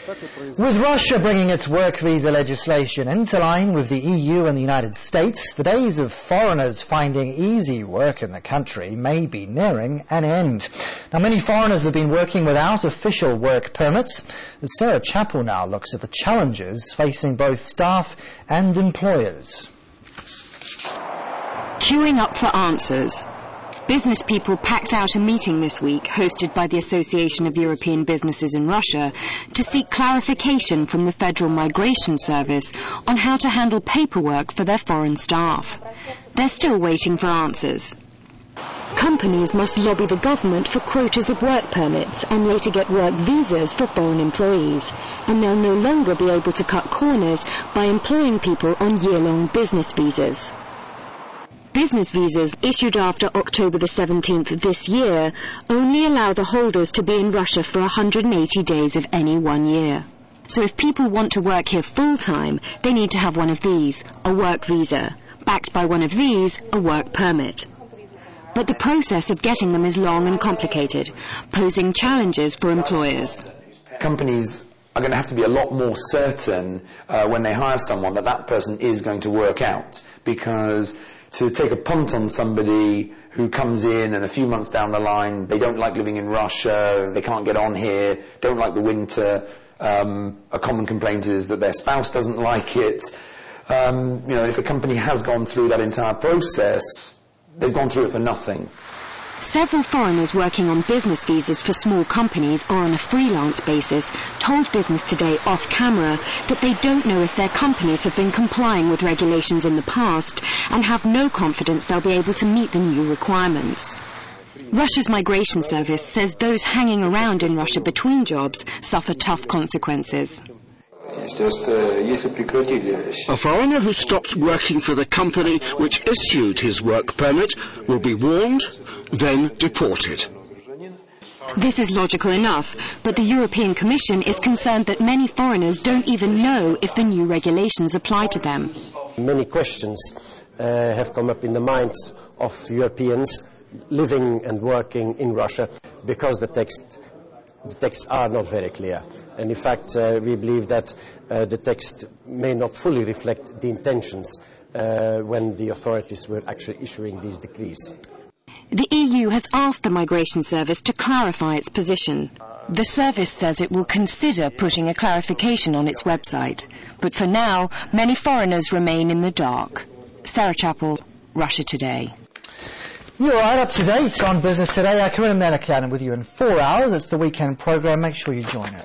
With Russia bringing its work visa legislation into line with the EU and the United States, the days of foreigners finding easy work in the country may be nearing an end. Now, many foreigners have been working without official work permits. As Sarah Chappell now looks at the challenges facing both staff and employers. Queuing up for answers. Business people packed out a meeting this week hosted by the Association of European Businesses in Russia to seek clarification from the Federal Migration Service on how to handle paperwork for their foreign staff. They're still waiting for answers. Companies must lobby the government for quotas of work permits and later get work visas for foreign employees, and they'll no longer be able to cut corners by employing people on year-long business visas. Business visas issued after October the 17th this year only allow the holders to be in Russia for 180 days of any 1 year. So if people want to work here full-time, they need to have one of these, a work visa, backed by one of these, a work permit. But the process of getting them is long and complicated, posing challenges for employers. Companies are going to have to be a lot more certain when they hire someone that that person is going to work out, because to take a punt on somebody who comes in and a few months down the line, they don't like living in Russia, they can't get on here, don't like the winter, a common complaint is that their spouse doesn't like it. If a company has gone through that entire process, they've gone through it for nothing. Several foreigners working on business visas for small companies or on a freelance basis told Business Today off camera that they don't know if their companies have been complying with regulations in the past and have no confidence they'll be able to meet the new requirements. Russia's migration service says those hanging around in Russia between jobs suffer tough consequences. A foreigner who stops working for the company which issued his work permit will be warned, then deported. This is logical enough, but the European Commission is concerned that many foreigners don't even know if the new regulations apply to them. Many questions have come up in the minds of Europeans living and working in Russia because the texts are not very clear. And in fact, we believe that the text may not fully reflect the intentions when the authorities were actually issuing these decrees. The EU has asked the Migration Service to clarify its position. The service says it will consider putting a clarification on its website. But for now, many foreigners remain in the dark. Sarah Chappell, Russia Today. You're right up to date on Business Today. Karina Melekyan with you in 4 hours. It's the weekend programme. Make sure you join her.